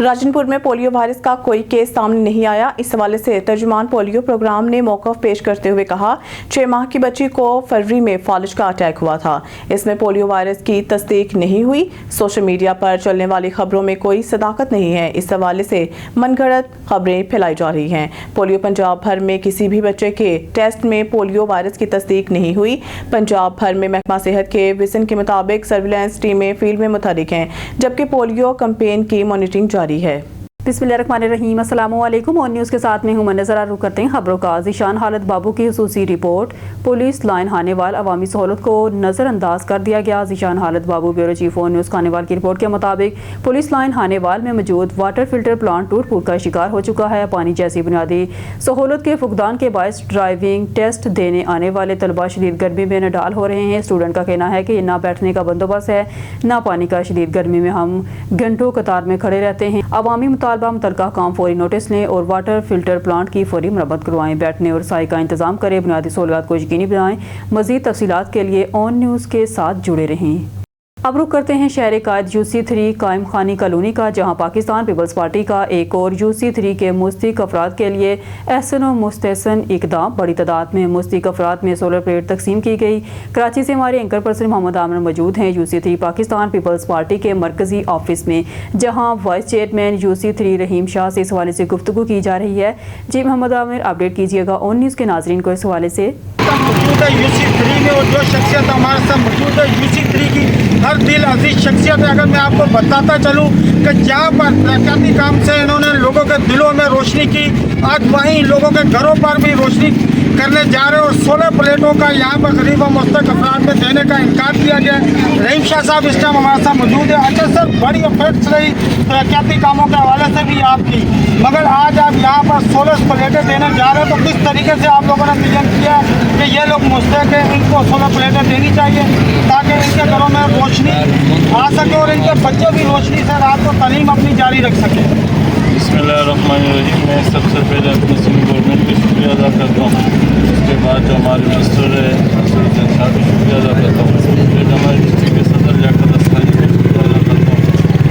राजनपुर में polio virus का कोई केस सामने नहीं आया। इस हवाले से तर्जुमान पोलियो प्रोग्राम ने मौक़िफ़ पेश करते हुए कहा, 6 माह की बच्ची को फरवरी में फालिज का अटैक हुआ था। इसमें पोलियो वायरस की तस्दीक नहीं हुई। सोशल मीडिया पर चलने वाली खबरों में कोई सदाकत नहीं है। इस हवाले से मनगढ़ंत खबरें फैलाई जा रही हैं। पोलियो पंजाब भर में किसी भी बच्चे के टेस्ट में पोलियो वायरस की तस्दीक नहीं हुई। पंजाब भर में महकमा सेहत के विजन के मुताबिक सर्विलांस टीमें फील्ड में मुतहरिक हैं, जबकि पोलियो कैंपेन की मॉनिटरिंग जारी है। बिस्मिल्लाहिर्रहमानिर्रहीम, अस्सलाम वालेकुम। और न्यूज़ के साथ में हूं मैं नज़र रुख करते हैं खबरों का। ज़ीशान हालत बाबू की हुसूसी रिपोर्ट। पुलिस लाइन हानेवाल अवामी सहूलत को नज़रअंदाज कर दिया गया। Zeeshan Halat Babu bureau chief On News Khanewal की रिपोर्ट के मुताबिक पुलिस लाइन हानेवाल में मौजूद वाटर फिल्टर प्लांट टूट फूट का शिकार हो चुका है। पानी जैसी बुनियादी सहूलत के फुकदान के बायस ड्राइविंग टेस्ट देने आने वाले तलबा शदीद गर्मी में नडाल हो रहे हैं। स्टूडेंट का कहना है कि ना बैठने का बंदोबस्त है, ना पानी का। शदीद गर्मी में हम घंटों कतार में खड़े रहते हैं। अवामी मुतालबा मुतलका काम फौरी नोटिस लें और वाटर फिल्टर प्लांट की फौरी मरम्मत करवाएं। बैठने और साई का इंतजाम करें। बुनियादी सहूलियात को यकीनी बनाएं। मज़ीद तफसीलात के लिए ऑन न्यूज़ के साथ जुड़े रहें। अब रुख करते हैं शहर कायद UC3 कायम खानी कॉलोनी का, जहां पाकिस्तान पीपल्स पार्टी का एक और UC3 के मुस्तहिक अफराद के लिए एहसन व मुस्तहसन इकदाम। बड़ी तादाद में मुस्तहिक अफराद में सोलर प्लेट तकसीम की गई। कराची से हमारे एंकर पर्सन मोहम्मद आमिर मौजूद हैं UC3 पाकिस्तान पीपल्स पार्टी के मरकजी ऑफिस में, जहाँ वाइस चेयरमैन UC3 रहीम शाह से इस हवाले से गुफ्तगू की जा रही है। जी मोहम्मद आमिर, अपडेट कीजिएगा ऑन न्यूज़ के नाजरीन को इस हवाले से। मौजूद है UC3 में, और जो शख्सियत हमारे साथ मौजूद है UC3 की हर दिल अजीज शख्सियत है। अगर मैं आपको बताता चलूँ कि जहाँ पर तरक्याती काम से इन्होंने लोगों के दिलों में रोशनी की, आज वहीं लोगों के घरों पर भी रोशनी करने जा रहे हैं। और 16 प्लेटों का यहाँ पर करीब मुस्तक अफराद में देने का इनकार किया गया। रहीम शाह साहब इस टाइम हमारे साथ मौजूद है। अच्छा सर, बड़ी इफेक्ट्स रही तरक्याती कामों के हवाले से भी आपकी, मगर आज आप यहाँ पर 16 प्लेटें देने जा रहे हैं, तो किस तरीके से आप लोगों ने नियम किया है कि ये लोग मुस्तक हैं, इनको 16 प्लेटें देनी चाहिए ताकि इनके घरों में रोशनी आ सके और इनके बच्चे भी रोशनी से रात को तालीम अपनी जारी रख सकें। बिस्मिल्लाहिर्रहमानिर्रहीम। मैं सबसे पहले अपने सिंध गवर्नमेंट का शुक्रिया अदा करता हूँ। उसके बाद जो हमारे मिनिस्टर है साहब का शुक्रिया अदा करता हूँ। फिर हमारे डिस्ट्रिक्ट के सदर लियाकत अस्कारी का शुक्रिया अदा करता हूँ।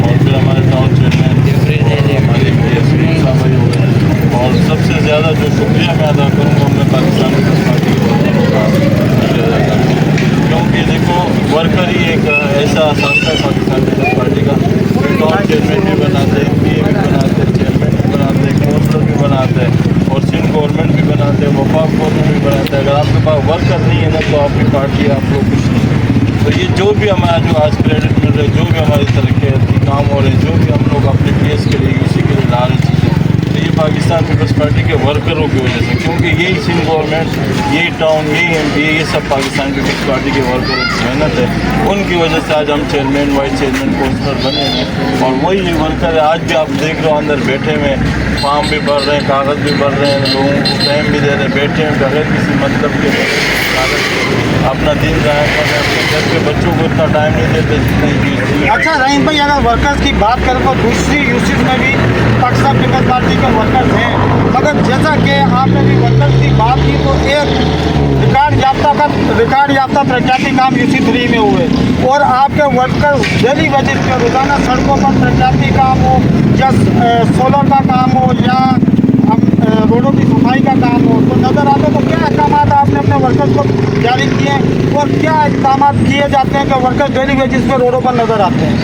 और फिर हमारे टाउन चेयरमैन हमारे साहब हो गए। और सबसे ज़्यादा जो शुक्रिया मैं अदा करूँगा अपने पाकिस्तान पीपल्स पार्टी के वर्करों का शुक्रिया अदा करता हूँ, क्योंकि देखो वर्कर ही एक ऐसा असासा है पाकिस्तान पीपल्स पार्टी का। टाउन चेयरमैन भी बनाते हैं, PA भी बनाते हैं, चेयरमैन भी बनाते हैं, काउंसलर भी बनाते हैं, और सिंध गवर्नमेंट भी बनाते हैं, वफाक गवर्नमेंट भी बनाते हैं। अगर आपके पास वर्कर नहीं है ना, तो आपकी पार्टी आप लोग कुछ नहीं। तो ये जो भी हमारा जो आज क्रेडिट मिल रहा है, जो भी हमारी तरक्की काम हो रहे हैं, जो भी हम लोग अपने PS के लिए UC के लिए ला रहे चीज़ें, तो ये पाकिस्तान पीपल्स पार्टी के वर्करों की वजह से, क्योंकि यही सिंध गवर्नमेंट, यही टाउन, यही MPA, ये सब पाकिस्तान पीपल्स पार्टी के वर्करों की मेहनत है। उनकी वजह से आज हम चेयरमैन, वाइस चेयरमैन, काउंसलर बने हैं। और वही वर्कर है, आज भी आप देख रहे हो अंदर बैठे हुए, फॉर्म भी भर रहे हैं, कागज़ भी भर रहे हैं, लोगों को टाइम भी दे रहे हैं, बैठे हैं बगैर किसी मतलब के कागज़ अपना दिन ज़ाया कर रहे हैं। अपने घर के बच्चों को इतना टाइम नहीं देते जितना। अच्छा रहीम भाई, अगर वर्कर्स की बात करें तो दूसरी UCs में भी पाकिस्तान पीपल्स पार्टी के वर्कर्स हैं, मगर जैसा कि आपने भी वर्कर्स की बात की, तो एक रिकॉर्ड याफ्ता तरक्याती काम UC3 में हुए, और आपके वर्कर डेली बेसिस पे रोज़ाना सड़कों पर तरक्याती काम हो, या सोलर का काम हो, या रोडों की सफाई का काम हो, तो नज़र आते। तो क्या इक़दाम आपने अपने वर्कर्स को जारी किए हैं, और क्या इक़दाम किए जाते हैं कि वर्कर्स डेली बेसिस पे रोडों पर नज़र आते हैं?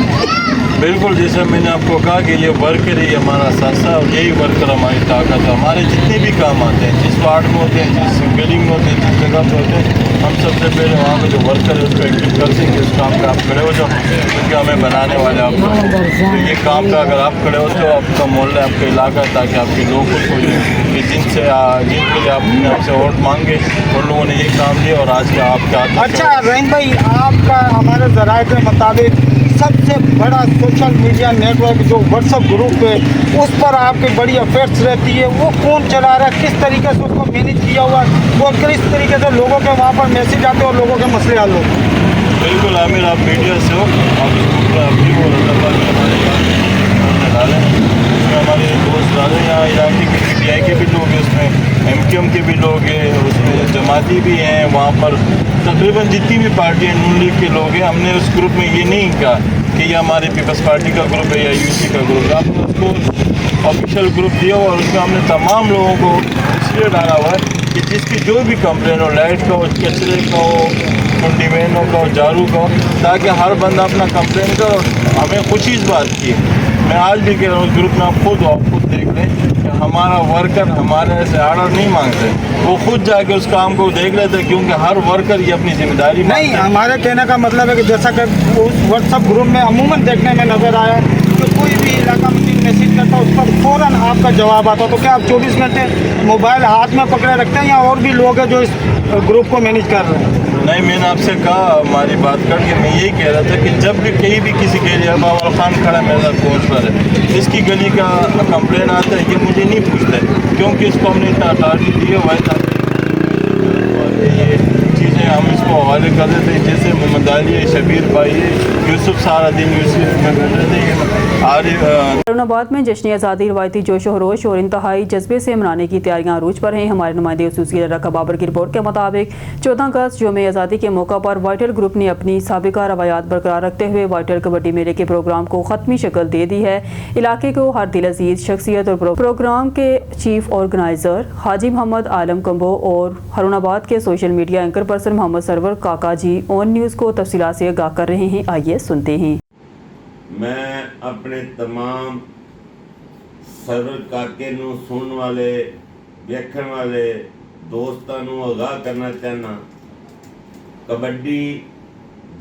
बिल्कुल, जैसे मैंने आपको कहा कि ये वर्कर ही हमारा असासा है, और यही वर्कर हमारी ताकत है। हमारे जितने भी काम आते हैं, जिस वार्ड में होते हैं, जिस गली में होते हैं, जिस जगह पे होते हैं, हम सबसे पहले वहाँ पे जो वर्कर है उसको एक्टिव कर देंगे। उस काम पे आप खड़े हो जाओ, क्योंकि हमें बनाने वाले आप लोग हैं। तो ये काम का अगर आप खड़े होते हो, आपका मोहल्ला, आपका इलाका, ताकि आपके लोग खुश हो जाए कि जिनके लिए आपने आपसे वोट मांगे, उन लोगों ने ये काम लिया और आज का आपका। अच्छा रहीम भाई, आपका हमारे ज़राए के मुताबिक सबसे बड़ा सोशल मीडिया नेटवर्क जो WhatsApp ग्रुप है, उस पर आपकी बड़ी अफेयर्स रहती है, वो कौन चला रहा है, किस तरीके से उसको मैनेज किया हुआ है, और किस तरीके से लोगों के वहाँ पर मैसेज आते हैं और लोगों के मसले हल होते हैं? बिल्कुल आमिर, आप मीडिया से हो, आप इसको अपनी वो हमारे डालें, उसमें हमारे दोस्त डालें, यहाँ इलाके के PTI के भी लोग हैं, उसमें MQM के भी लोग हैं, उसमें जमाती भी हैं। वहाँ पर तकरीबन जितनी भी पार्टियाँ नून लीग के लोग हैं, हमने उस ग्रुप में ये नहीं कहा कि ये हमारे पीपल्स पार्टी का ग्रुप है या यूसी का ग्रुप है। आपने उसको ऑफिशियल ग्रुप दिया हुआ और उसमें हमने तमाम लोगों को इसलिए डाला हुआ है कि जिसकी जो भी कंप्लेन हो, लाइट का हो, कचरे का हो, कुंडी बहनों का हो, झाड़ू का हो, ताकि हर बंदा अपना कंप्लेन करे। और हमें खुशी इस बात की है, मैं आज भी कह रहा हूँ उस ग्रुप में आप खुद देख लें कि हमारा वर्कर हमारे से आर्डर नहीं मांगते, वो खुद जाके उस काम को देख लेते, क्योंकि हर वर्कर ये अपनी जिम्मेदारी नहीं, हमारे कहने का मतलब है कि जैसा कि उस व्हाट्सएप ग्रुप में अमूमन देखने में नज़र आया कि कोई भी इलाका में मैसेज करता उस पर फ़ौरन आपका जवाब आता, तो क्या आप 24 घंटे मोबाइल हाथ में पकड़े रखते हैं या और भी लोग हैं जो इस ग्रुप को मैनेज कर रहे हैं? नहीं, मैंने आपसे कहा हमारी बात करके मैं यही कह रहा था कि जब भी कहीं भी किसी के लिए बाबा खान खड़ा मेरे साथ पहुँच पर है, इसकी गली का कंप्लेन आता है, ये मुझे नहीं पूछता क्योंकि इसको हमने इतना अथॉरिटी दी है वैसा और ये चीज़ें हम इसको हवाले कर देते हैं। जैसे मोहम्मद अली, शबीर भाई, यूसुफ सारा दिन यूसुफ में बैठ रहे थे। हारूनाबाद में जश्न आज़ादी रवायती जोश और रोश और इंतहाई जज्बे से मनाने की तैयारियां अरूज पर हैं। हमारे नुमाइंदे हुसूसी रका बाबर की रिपोर्ट के मुताबिक 14 अगस्त यौम आज़ादी के मौका पर वाइटल ग्रुप ने अपनी साबिका रवायात बरकरार रखते हुए वाइटल कबड्डी मेले के प्रोग्राम को ख़त्मी शक्ल दे दी है। इलाके को हर दिल अजीज शख्सियत और प्रोग्राम के चीफ ऑर्गेनाइज़र हाजी मोहम्मद आलम कंबो और हारूनाबाद के social media anchor person Mohammad Sarwar Kaka ji on news को तफसीलात से आगाह कर रहे हैं। आइए सुनते हैं। मैं अपने तमाम सरवर काके नूं सुनन वाले देखण वाले दोस्तां नूं आगाह करना चाहना, कबड्डी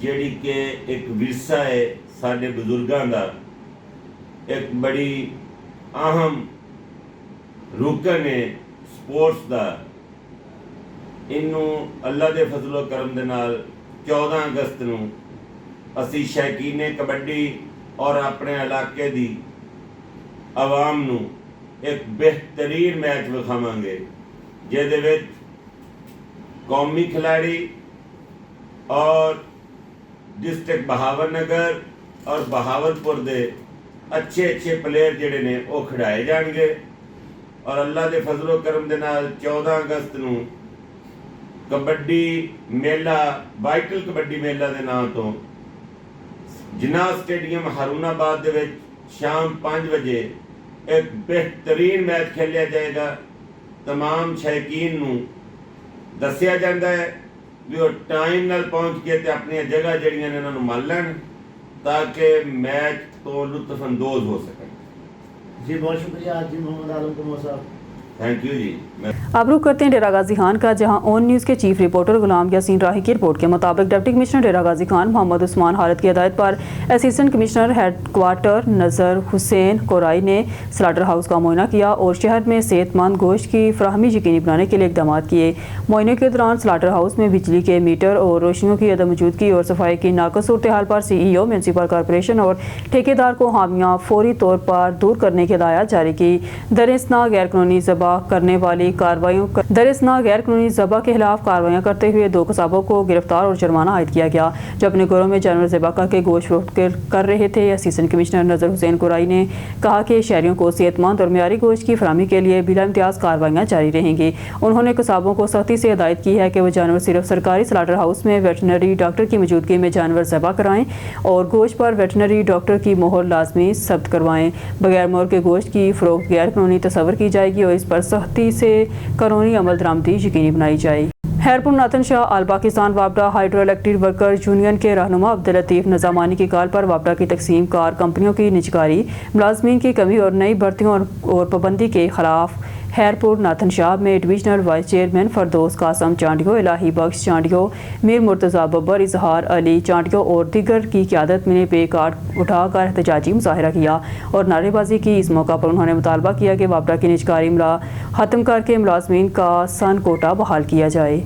जिहड़ी कि एक विरसा है साडे बजुर्गां दा, एक बड़ी अहम रुकन है स्पोर्ट्स दा। इनू अल्लाह दे फजलो करम दे नाल 14 अगस्त नूं असी शौकीने कबड्डी और अपने इलाके दी आवाम नूं एक बेहतरीन मैच विखावांगे, जिहदे विच कौमी खिलाड़ी और डिस्ट्रिक्ट बहावलनगर और बहावलपुर दे अच्छे अच्छे प्लेयर जिहड़े ने वो खिडाए जाणगे। और अल्लाह दे फजलो करम दे नाल 14 अगस्त नूं कबड्डी मेला, वाइटल कबड्डी मेला दे नाम तो जिन्ना स्टेडियम हारूनाबाद दे विच शाम 5 बजे एक बेहतरीन मैच खेलिया जाएगा। तमाम शौकीन नूं दस्सिया जाता है भी वो टाइम नाल पहुँच के ते अपनी जगह जड़ियां ने इन्हां नूं मल लैण ताकि मैच तो लुत्फअंदोज हो सकें। जी बहुत शुक्रिया जी मोहम्मद आलम कंबो साहब, थैंक यू जी। अब रुख करते हैं डेरा गाजी खान का, जहां ऑन न्यूज़ के चीफ रिपोर्टर गुलाम यासीन राही की रिपोर्ट के मुताबिक डिप्टी कमिश्नर डेरा गाजी खान मोहम्मद उस्मान हालत की हिदायत पर असिस्टेंट कमिश्नर हेडक्वार्टर नज़र हुसैन कोराई ने स्लाटर हाउस का मुआयना किया और शहर में सेहतमंद गोश्त की फराहमी यकीनी बनाने के लिए इकदाम किए। मुआयने के दौरान स्लाटर हाउस में बिजली के मीटर और रोशनियों की अदम मौजूदगी और सफाई की नाकस सूरत हाल पर CEO म्यूनसिपल कॉरपोरेशन और ठेकेदार को हामियाँ फौरी तौर पर दूर करने की हिदायत जारी की। दरिसना गैर कानूनी ज़बह करने वाली कार्रवाइयों गैर कानूनी ज़बह के खिलाफ कार्रवाइयाँ करते हुए 2 कसाबों को गिरफ्तार और जुर्माना आयद किया गया जो अपने घरों में जानवर ज़बह करके गोश्त फरोख्त कर रहे थे। असिस्टेंट कमिश्नर नज़र हुसैन कुराई ने कहा कि शहरियों को सेहतमंद और मियारी गोश्त की फराहमी के लिए बिला इम्तियाज़ कार्रवाइयाँ जारी रहेंगी। उन्होंने कसाबों को सख्ती से हिदायत की है कि वह जानवर सिर्फ सरकारी स्लाटर हाउस में वेटनरी डॉक्टर की मौजूदगी में जानवर ज़बह कराएँ और गोश्त पर वेटनरी डॉक्टर की मोहर लाजमी सब्त करवाएँ। बगैर मोहर के गोश्त की फरोख्त गैर कानूनी तस्वर की जाएगी और इस पर सख्ती से कानूनी अमल दरामदी यकीनी बनाई जाए। हैरपुर नाथन शाह आल पाकिस्तान वापडा हाइड्रो इलेक्ट्रिक वर्कर यूनियन के रहनुमा अब्दुल लतीफ़ नज़ामानी की कॉल पर वापडा की तकसीम कार कंपनियों की निजकारी, मुलाजमीन की कमी और नई भर्तियों और पाबंदी के खिलाफ हैरपुर नाथन शाह में divisional vice chairman Firdous Qasim Chandio, Ilahi Bakhsh Chandio, Mir Murtaza Babbar, Izhar Ali Chandio और दीगर की क़यादत में प्ले कार्ड उठाकर एहतजाजी मुजाहरा किया और नारेबाजी की। इस मौका पर उन्होंने मुतालबा किया कि वापडा की निजकारी ख़त्म करके मुलाजमीन का सन कोटा बहाल किया जाए।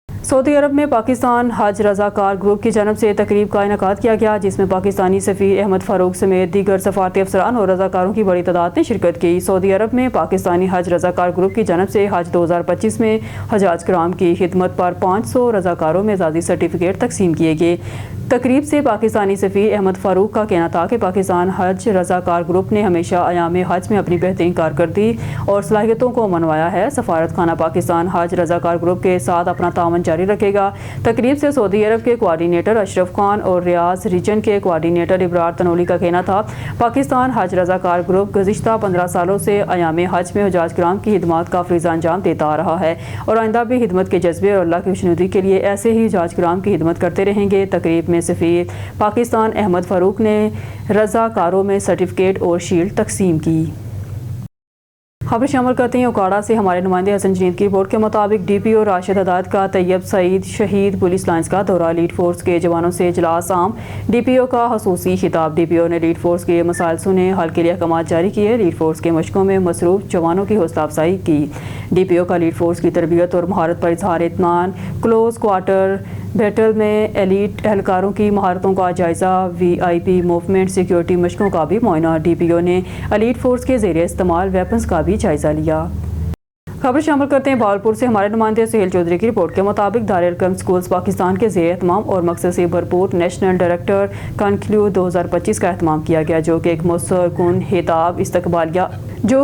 सऊदी अरब में पाकिस्तान हज रज़ाकार ग्रुप की जानब से तकरीब का इनेकाद किया गया जिसमें पाकिस्तानी सफ़ीर अहमद फ़ारूक समेत दीगर सफारती अफसरान और रज़ाकारों की बड़ी तादाद ने शिरकत की। सऊदी अरब में पाकिस्तानी हज रज़ाकार ग्रुप की जानब से हज 2025 में हजाज कराम की खिदमत पर 500 रज़ाकारों में एजाज़ी सर्टिफिकेट तकसीम किए गए। तकरीब से पाकिस्तानी सफ़ीर अहमद फ़ारूक का कहना था कि पाकिस्तान हज रज़ाकार ग्रुप ने हमेशा अयाम हज में अपनी बेहतरीन कारकर्दगी और सलाहियतों को मनवाया है। सफारत खाना पाकिस्तान हज रज़ाकार ग्रुप के साथ अपना तावन जारी जारी रखेगा। तकरीब से सऊदी अरब के कोऑर्डिनेटर अशरफ खान और रियाज रीजन के कोऑर्डिनेटर इब्रार तनोली का कहना था, पाकिस्तान हज रज़ाकार ग्रुप गुज़िश्ता 15 सालों से अयाम हज में हुज्जाज किराम की खिदमत का फरीज़ा अंजाम देता आ रहा है और आइंदा भी खिदमत के जज्बे और अल्लाह की खुशनुदी के लिए ऐसे ही हुज्जाज किराम की खिदमत करते रहेंगे। तकरीब में सफ़ीर पाकिस्तान अहमद फ़ारूक ने रज़ाकारों में सर्टिफिकेट और शील्ड तकसीम की। खबर शामिल करते हैं उकाड़ा से हमारे नुमाइंदे हसन जनीद की रिपोर्ट के मुताबिक DPO राशिद हदाद का तैयब सईद शहीद पुलिस लाइन्स का दौरा, लीड फोर्स के जवानों से इजलास आम, DPO का खसूसी खिताब। DPO ने लीड फोर्स के मसाइल सुने, हल के लिए अहकाम जारी किए, लीड फोर्स के मशकों में मसरूफ जवानों की हौसला अफजाई की। DPO का लीड फोर्स की तरबियत और महारत पर इजहार इत्मीनान, क्लोज क्वार्टर बैटल में एलीट एहलकारों की महारतों का जायज़ा, VIP मूवमेंट सिक्योरिटी मशकों का भी मुआयना। DPO ने एलीट फोर्स के ज़ेरे इस्तेमाल वेपन्स का भी जायज़ा लिया। खबर शामिल करते हैं भावलपुर से हमारे नुमाइंदे सुहेल चौधरी की रिपोर्ट के मुताबिक दारुल-उलूम स्कूल्स पाकिस्तान के ज़ेर एहतमाम और मकसद से भरपूर नेशनल डायरेक्टर कॉन्क्लेव 2025 का एहतमाम किया गया, जो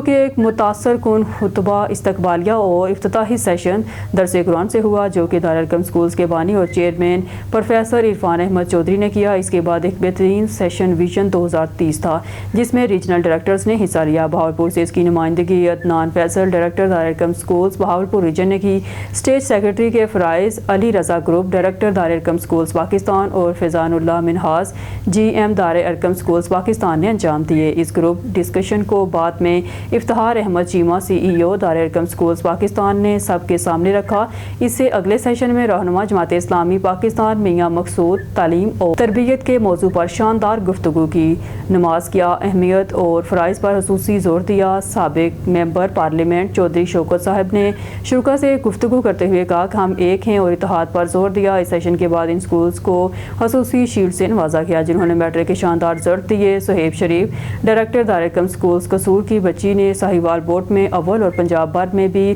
कि एक मुतासर कुन खुतबा इस्तकबालिया और इफ्तिताही सेशन दरस कुरान से हुआ, जो कि दारुल-उलूम स्कूल्स के बानी और चेयरमैन प्रोफेसर इरफान अहमद चौधरी ने किया। इसके बाद एक बेहतरीन सेशन विजन 2030 था, जिसमें रीजनल डायरेक्टर्स ने हिस्सा लिया। बहावलपुर से इसकी नुमाइंदगी Adnan Faisal director Darul Uloom schools Bahawalpur region ने की। स्टेट सेक्रेटरी के फराइज Ali Raza group director Darul Uloom schools Pakistan और फैजानुल्लाह मिनहाज GM दारुल-उलूम स्कूल्स पाकिस्तान ने अंजाम दिए। इस ग्रुप डिस्कशन को बाद में इफ्तिखार अहमद चीमा CEO दारुल-उलूम स्कूल्स पाकिस्तान ने सबके सामने रखा। इससे अगले सेशन में रहनुमा जमात इस्लामी पाकिस्तान मियां मकसूद तालीम और तरबियत के मौजू पर शानदार गुफ्तगू की। नमाज की अहमियत और फ़राइज़ पर खुसूसी जोर दिया। साबिक मेंबर पार्लियामेंट चौधरी शौकत साहब ने शुरा से गुफ्तगू करते हुए कहा कि हम एक हैं और इत्तेहाद पर जोर दिया। इस सेशन के बाद इन स्कूल्स को खुसूसी शील्ड से नवाजा गया, जिन्होंने मैट्रिक के शानदार रिजल्ट दिए। सुहेब शरीफ डायरेक्टर दारुल-उलूम स्कूल्स कसूर की बच्ची ने साहिवाल बोर्ड में अव्वल और पंजाब भर में भी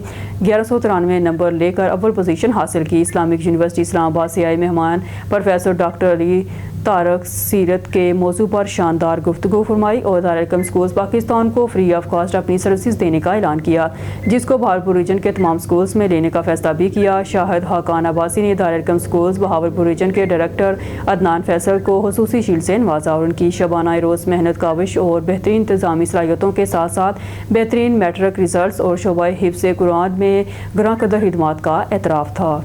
1193 नंबर लेकर अव्वल पोजीशन हासिल की। इस्लामिक यूनिवर्सिटी इस्लामाबाद से आए मेहमान प्रोफेसर डॉक्टर अली तारक सीरत के मौजू पर शानदार गुफ्तगू फरमाई और दारुल-उलूम स्कूल्स पाकिस्तान को फ्री ऑफ कॉस्ट अपनी सर्विसेज देने का ऐलान किया, जिसको बहावलपुर रीजन के तमाम स्कूल्स में लेने का फैसला भी किया। शाहिद हाकान अब्बासी ने दारुल-उलूम स्कूल्स बहावलपुर रीजन के डायरेक्टर अदनान फैसल को खुसूसी शील्ड से नवाजा और उनकी शबाना रोज़ मेहनत काविश और बेहतरीन इंतजामी सलाहियतों के साथ साथ बेहतरीन मैट्रिक रिजल्ट और शोबा हिफ्ज़ कुरान में ग्रां कदर खिदमात का एतराफ़ था।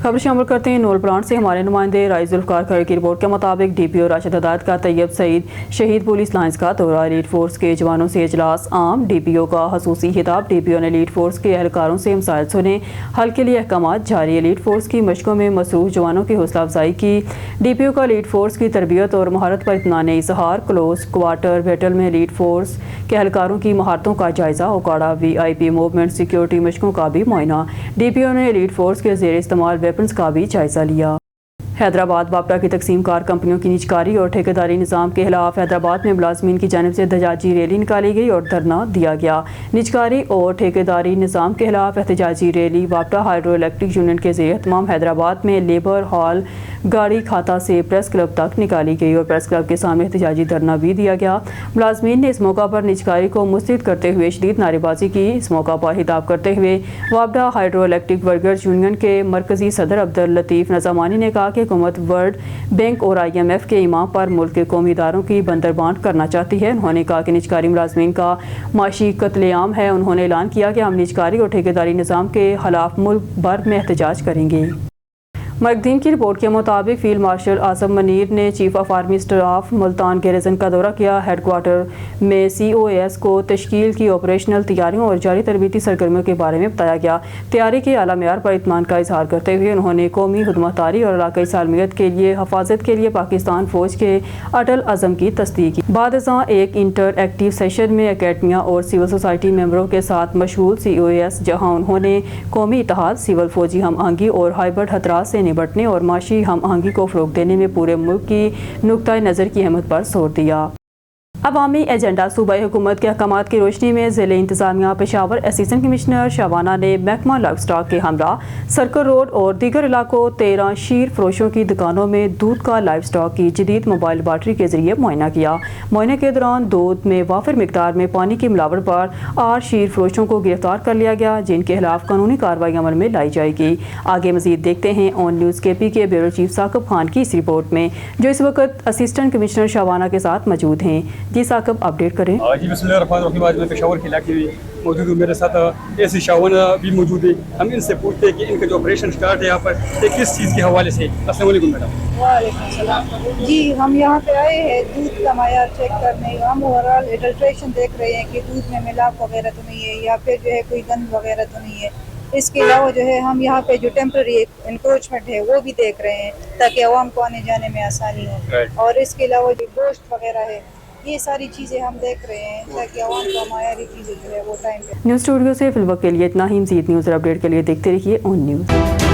खबर शामिल करते हैं नोल ब्रांड से हमारे नुमाइंदे राइज जुल्फ़िकार खैर की रिपोर्ट के मुताबिक DPO राशिद हदाद का तैयब सईद शहीद पुलिस लाइन्स का दौरा, लीड फोर्स के जवानों से इजलास आम। DPO का खुसूसी खिताब। DPO ने लीड फोर्स के एहलकारों से मसाइल सुने, हल के लिए अहकाम जारी। लीड फोर्स की मशकों में मसरूफ जवानों की हौसला अफजाई की। DPO का लीड फोर्स की तरबियत और महारत पर इत्मीनान इजहार। क्लोज क्वार्टर बैटल में लीड फोर्स के एहलकारों की महारतों का जायज़ा। उकाड़ा VIP मूवमेंट सिक्योरिटी मशकों का भी मुआयना। DPO ने लीड फोर्स के ज़ेर इस्तेमाल वेपन्स का भी जायज़ा लिया। हैदराबाद वापडा की तकसीम कार कंपनियों की निजकारी और ठेकेदारी निज़ाम के खिलाफ हैदराबाद में मुलाजमीन की जानिब से एहतजाजी रैली निकाली गई और धरना दिया गया। निजकारी और ठेकेदारी निज़ाम के खिलाफ एहतजाजी रैली वापडा हाइड्रो इलेक्ट्रिक यूनियन के ज़ेर एहतमाम हैदराबाद में लेबर हॉल गाड़ी खाता से प्रेस क्लब तक निकाली गई और प्रेस क्लब के सामने एहतजाजी धरना भी दिया गया। मुलाजमीन ने इस मौका पर निजकारी को मुस्तरद करते हुए शदीद नारेबाजी की। इस मौका पर खिताब करते हुए वापडा हाइड्रो इलेक्ट्रिक वर्कर्स यूनियन के मरकजी सदर अब्दुल लतीफ़ नज़ामानी ने कहा कि हुकूमत वर्ल्ड बैंक और IMF के इमाम पर मुल्क के कौमी इदारों की बंदरबांट करना चाहती है। उन्होंने कहा कि निजकारी मुलाजमीन का माशी कत्लेआम है। उन्होंने ऐलान किया कि हम निजकारी और ठेकेदारी निज़ाम के खिलाफ मुल्क भर में एहतजाज करेंगे। मरकदीन की रिपोर्ट के मुताबिक फील्ड मार्शल आसम मनीर ने chief of army staff Multan garrison का दौरा किया। हेडक्वार्टर में COAS को तश्कील की ऑपरेशनल तैयारियों और जारी तरबीती सरगर्मियों के बारे में बताया गया। तैयारी के आला मेयार पर इत्मीनान का इजहार करते हुए उन्होंने कौमी खुदमतारी और इलाकाई सालमियत के लिए हफाजत के लिए पाकिस्तान फौज के अटल अज़म की तस्दीक की। बाद एक इंटर एक्टिव सेशन में अकेडमिया और सिविल सोसाइटी मेंबरों के साथ मशगूल COAS, जहाँ उन्होंने कौमी इत्तेहाद, सिविल फौजी हम आहंगी और हाइब्रिड खतरात से निपटने और माशी हम आहंगी को फ़रोग़ देने में पूरे मुल्क की नुक्ता नज़र की अहमियत पर जोर दिया। अवामी एजेंडा सूबाई हुकूमत के अहकामात की रोशनी में ज़िले इंतज़ामिया पेशावर असिस्टेंट कमिश्नर शाबाना ने महकमा लाइफ स्टॉक के हमरा सर्कल रोड और दीगर इलाकों 13 शीर फरोशों की दुकानों में दूध का लाइफ स्टॉक की जदीद मोबाइल बैटरी के जरिए मुआयना किया। मुआयने के दौरान दूध में वाफिर मिकदार में पानी की मिलावट पर 8 शीर फरोशों को गिरफ्तार कर लिया गया, जिनके खिलाफ कानूनी कार्रवाई अमल में लाई जाएगी। आगे मजीद देखते हैं ऑन न्यूज़ KP के ब्यूरो चीफ साकिब खान की इस रिपोर्ट में, जो इस वक्त असिस्टेंट कमिश्नर शाबाना के साथ मौजूद हैं। जी साकिब, अपडेट करें। जी बिस्मिल्लाहिर्रहमानिर्रहीम। आज मैं पेशावर के इलाके में मौजूद हूँ, मेरे साथ एसी शाबाना भी मौजूद है। हम इनसे पूछते हैं कि इनका जो ऑपरेशन स्टार्ट है यहाँ पर ये किस चीज़ के हवाले से। अस्सलाम वालेकुम मैडम। वालेकुम सलाम। जी, हम यहाँ पे आए हैं दूध का मायार चेक करने। हम ओवरऑल एडल्ट्रेशन देख रहे हैं कि दूध में मिलाप वगैरह तो नहीं है या फिर जो है कोई गंद वगैरह तो नहीं है। इसके अलावा जो है हम यहाँ पे जो टेम्प्रेरी इंक्रोचमेंट है वो भी देख रहे हैं ताकि आवाम को आने जाने में आसानी हो। और इसके अलावा जो गोश्त वगैरह है, ये सारी चीज़ें हम देख रहे हैं ताकि आवाम को मायारी चीज़ें जो है वो टाइम पे। न्यूज़ स्टूडियो से फिलहाल के लिए इतना ही। मज़ीद न्यूज़ और अपडेट के लिए देखते रहिए ऑन न्यूज़।